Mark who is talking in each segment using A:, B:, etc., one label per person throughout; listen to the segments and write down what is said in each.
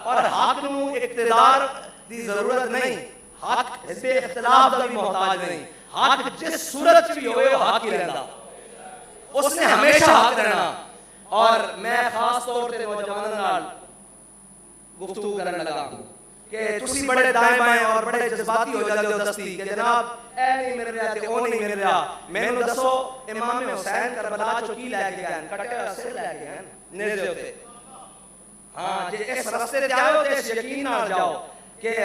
A: اور حق نو اقتدار دی ضرورت نہیں, حق حزب اختلاف دا بھی محتاج نہیں, حق جس صورت بھی ہوئے وہ حق ہی رہندا, اس نے ہمیشہ حق رہنا. اور میں خاص طور تے نوجوانوں نال گفتگو کرنے لگا کہ تسی بڑے دائیں بائیں اور بڑے جذباتی ہو جاتے ہو دستی کہ جناب اے نہیں مل رہا تے او نہیں مل رہا. مینوں دسو امام حسین کربلا چوں کی لے کے گئے, کٹے ہوئے سر لے کے گئے نیزے اتے. ہاں جے اس رستے تے آئے ہو تے اس یقین نال جاؤ کہ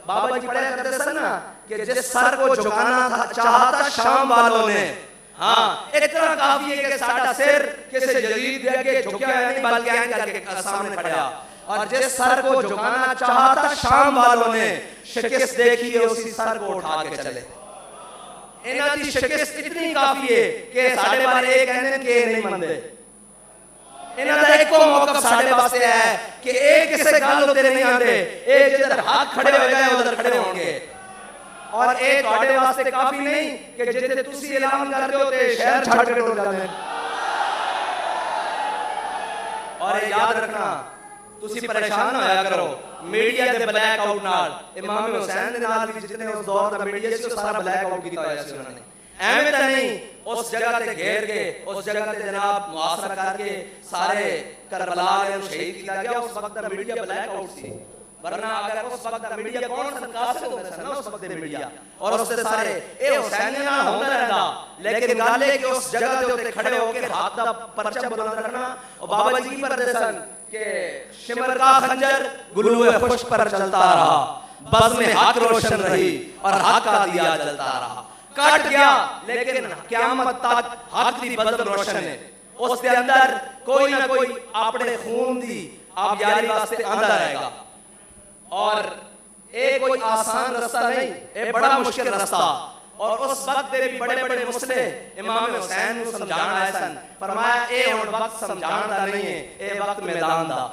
A: بابا جی پڑھے کرتے سن نا کہ جس سر کو جھکانا چاہا تھا شام والوں نے, ہاں اتنا کافی ہے کہ ساڈا سر کسی جدید دے کے جھکیا نہیں بلکہ این کر کے سامنے کھڑیا. اور جس سر کو جھکانا چاہا تھا شام والوں نے, شکست دیکھی ہے اسی سر کو اٹھا کے چلے. انہاں دی شکست اتنی کافی ہے کہ ساڈے بارے یہ کہنے کہ نہیں مندے. انہاں دا ایک موقف ساڈے واسطے ہے کہ ایک کسے گل تے نہیں آندے, ایک جدھر حق کھڑے ہو گئے ادھر کھڑے ہوں گے. اور اے تواڈے واسطے کافی نہیں کہ جتھے تسی اعلان کر رہے ہو تے شہر چھڈ کے ٹر جاندے. اور یاد رکھنا تسی پریشان ہویا کرو میڈیا دے بلیک آؤٹ نال. امام حسین دے نال بھی جتنے اس دور دا میڈیا سی سارا بلیک آؤٹ کیتا ہویا سی انہوں نے. ایویں تے نہیں اس جگہ تے گھیر کے اس جگہ تے جناب محاصرہ کر کے سارے کربلا نوں شہید کیتا گیا. اس وقت دا میڈیا بلیک آؤٹ سی, ورنہ اگر اس وقت دا میڈیا کون سن قاصد ہوندے سن اس وقت دے میڈیا اور اس دے سارے اے حسین نال ہوندا رہندا. لیکن گل ہے کہ اس جگہ دے اوتے کھڑے ہو کے ہاتھ دا پرچم بلند رکھنا. اور بابا جی پڑھتے سن کہ شمر کا خنجر گلوئے خوش پر چلتا رہا, بزم حق روشن رہی اور حق کا دیا جلتا رہا. کٹ گیا لیکن قیامت تک حق دی بزم روشن ہے. اس دے اندر کوئی نہ کوئی اپنے خون دی آبیاری واسطے آندا رہے گا. اور اے کوئی آسان رستہ نہیں, اے بڑا مشکل رستہ. اور اس وقت دے بھی بڑے بڑے مسئلے امام حسین نو سمجھانا آئے سن. فرمایا اے ہن وقت سمجھان دا نہیں ہے, اے وقت میدان دا.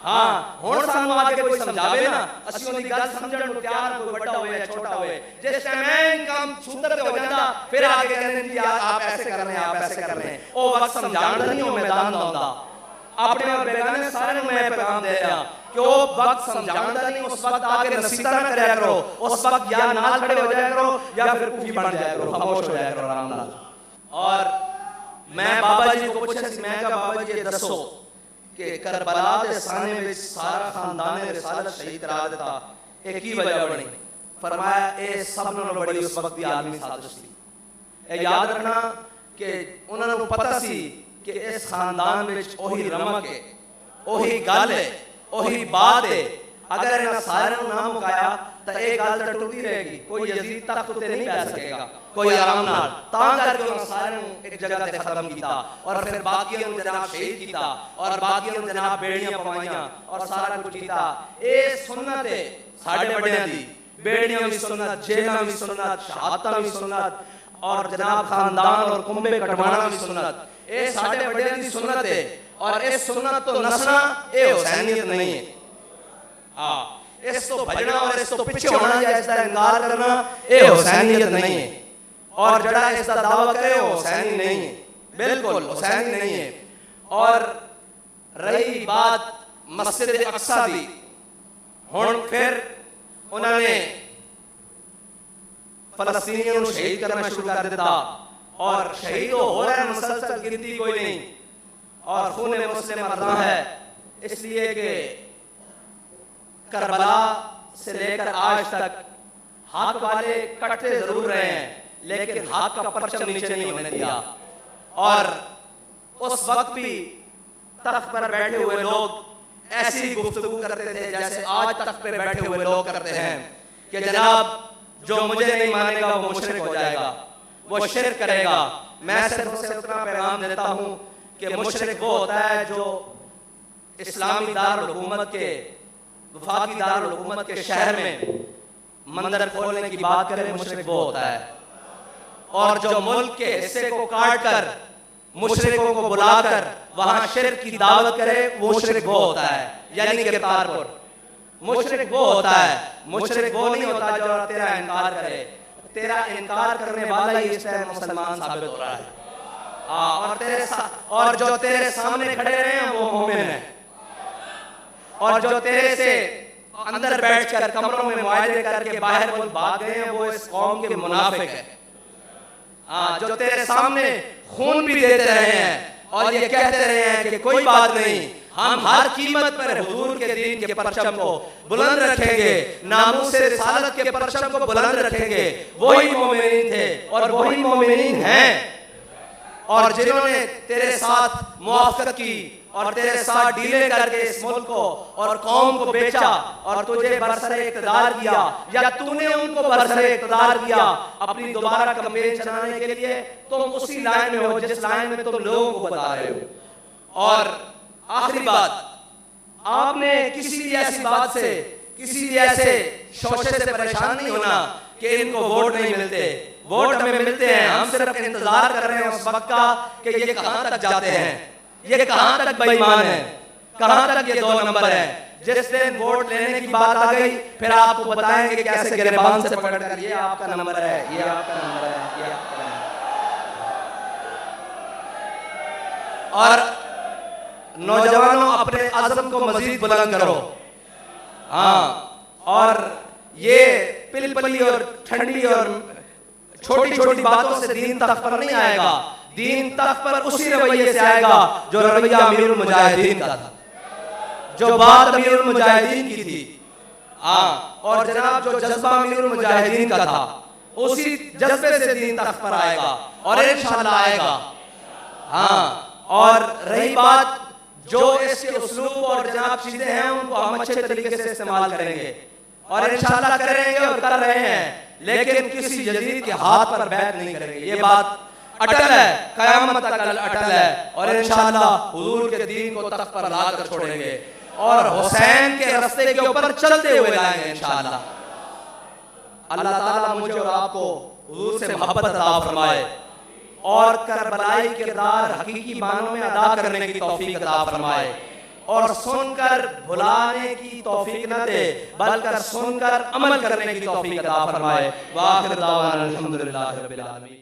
A: ہاں ہن سانو آگے کوئی سمجھاوے نا اسی اون دی گل سمجھن نوں تیار, کوئی بڑا ہوئے یا چھوٹا ہوئے. جس ٹائم این کام سوتر تے ہو جاندا پھر آگے کہندے جی آپ ایسے کر رہے ہیں آپ ایسے کر رہے ہیں. او وقت سمجھان دا نہیں, او میدان دا ہوندا. اپنے اور بیگانے سارے میں پیغام دے رہا کہ وہ وقت سمجھانا نہیں. اس وقت آگے نصیحتاں نہ کریا کرو, اس وقت یا نال کھڑے ہو جایا کرو یا پھر کوفی بن جایا کرو, خاموش ہو جایا کرو آرام نال. اور میں بابا جی کو پوچھا سی, میں کہا بابا جی دسو کہ کربلا دے سانے وچ سارا خاندان رسالت شہید کرا دیتا, اے کی وجہ بنی؟ فرمایا اے سب نالوں بڑی اس وقت دی عالمی سازش سی. اے یاد رکھنا کہ انہاں نوں پتہ سی کہ اس خاندان وچ اوہی رمق ہے, اوہی گل ہے, اوہی بات ہے. اگر انہاں سارے نہ مکایا تو ایک گل تو ٹوٹی رہے گی, کوئی یزید تخت تے نہیں بیٹھ سکے گا کوئی آرام نال. تاں کر کے انہاں سارے ایک جگہ تے ختم کیتا اور پھر باقیاں نوں جناب شہید کیتا اور باقیاں نوں جناب بیڑیاں پوائیاں اور سارا کچھ کیتا. اے سنت ہے ساڈے بڑیاں دی, بیڑیاں بھی سنت, جیلاں بھی سنت, شہادتاں بھی سنت اور جناب خاندان اور کنبے کٹوانا بھی سنت. اے ساڈے بڑیاں دی سنت ہے اور اس سنت تو نسنا اے حسینیت نہیں ہے. ہاں اس تو بھجنا اور اس تو پیچھے ہونا یا اس کا انکار کرنا اے حسینیت نہیں ہے. اور جڑا اس کا دعویٰ کرے وہ حسینی نہیں ہے, بالکل حسینی نہیں ہے. اور رہی بات مسجد اقصیٰ دی, ہن پھر انہوں نے فلسطینیوں کو شہید کرنا شروع کر دیتا اور شہید ہو رہا ہے مسلسل, گنتی کوئی نہیں. اور خون مسلم مرنا ہے اس لیے کہ کربلا سے لے کر آج تک حق والے کٹتے ضرور رہے ہیں لیکن حق کا پرچم نیچے نہیں ہونے دیا. اور اس وقت بھی تخت پر بیٹھے ہوئے لوگ ایسی گفتگو کرتے تھے جیسے آج تخت پر بیٹھے ہوئے لوگ کرتے ہیں کہ جناب جو مجھے نہیں مانے گا وہ مشرک ہو جائے گا, وہ شرک کرے گا. میں صرف اسے اتنا پیغام دیتا ہوں کہ مشرک وہ ہوتا ہے جو اسلامی دارالحکومت کے وفاقی دارالحکومت کے شہر میں مندر کھولنے کی بات کرے, مشرک وہ ہوتا ہے. اور جو ملک کے حصے کو کاٹ کر مشرکوں کو بلا کر وہاں شرک کی دعوت کرے وہ مشرک وہ ہوتا ہے. یعنی کرتارپور مشرک وہ ہوتا ہے, مشرک وہ نہیں ہوتا جو تیرا انکار کرے. تیرا انکار کرنے والا ہی اس ٹائم مسلمان ثابت ہو رہا ہے. اور جو تیرے سامنے کھڑے رہے ہیں وہ مومن ہیں. اور جو تیرے سے اندر بیٹھ کر کمروں میں معاہدے کر کے باہر ملک بھاگ گئے ہیں وہ اس قوم کے منافق ہیں. جو تیرے سامنے خون بھی دیتے رہے ہیں اور یہ کہتے رہے ہیں کہ کوئی بات نہیں، ہم ہر قیمت پر حضور کے دین کے پرچم کو بلند رکھیں گے، ناموس رسالت کے پرچم کو بلند رکھیں گے. وہی مومنین تھے اور وہی مومنین ہیں، اور جنہوں نے تیرے ساتھ موافقت کی اور تیرے ساتھ ڈیلیں کر کے اس ملک کو اور قوم کو بیچا اور تجھے برسر اقتدار کیا، یا تو نے ان کو برسر اقتدار کیا اپنی دوبارہ کمپین چلانے کے لیے. تم اسی لائن میں ہو جس لائن میں تم لوگوں کو بتا رہے ہو. اور آخری بات، آپ نے کسی بھی ایسی بات سے، کسی بھی ایسے شوشے سے پریشان نہیں ہونا کہ ان کو ووٹ نہیں ملتے. ووٹ ہمیں ملتے ہیں، ہم صرف انتظار کر رہے ہیں اس وقت کا کہ یہ کہاں تک جاتے ہیں، یہ کہاں تک بے ایمان ہے، کہاں تک یہ 2 نمبر ہے. جس دن ووٹ لینے کی بات آ گئی پھر آپ کو بتائیں گے کہ کیسے گریبان سے پکڑ کر یہ آپ کا نمبر ہے، یہ آپ کا نمبر ہے، یہ آپ کا نمبر ہے. اور نوجوانوں اپنے عزم کو مزید بلند کرو. اور یہ پل پلی اور ٹھنڈی اور چھوٹی چھوٹی باتوں سے دین تخت پر نہیں آئے گا. دین تخت پر اسی رویے سے آئے گا جو رویہ امیر المجاہدین کا تھا، جو بات امیر المجاہدین کی تھی. اور جناب جو جذبہ امیر المجاہدین کا تھا اسی جذبے سے دین تخت پر آئے گا اور انشاءاللہ آئے گا. اور رہی بات جو اس کے اسلوب اور جناب چیزیں ہیں ان کو ہم اچھے طریقے سے استعمال کریں گے اور انشاءاللہ کریں گے اور کر رہے ہیں، لیکن کسی جدید کے ہاتھ پر بیعت نہیں کریں گے. یہ بات اٹل ہے، قیامت تک اٹل ہے، اور انشاءاللہ حضور کے دین کو تخت پر لا کر چھوڑیں گے اور حسین کے رستے کے اوپر چلتے ہوئے لائیں گے انشاءاللہ. اللہ تعالیٰ مجھے اور آپ کو حضور سے محبت عطا فرمائے اور کربلائی کردار حقیقی معنوں میں ادا کرنے کی توفیق عطا فرمائے، اور سن کر بھلانے کی توفیق نہ دے بلکہ سن کر عمل کرنے کی توفیق عطا فرمائے. وآخر دعوانا الحمدللہ رب العالمین.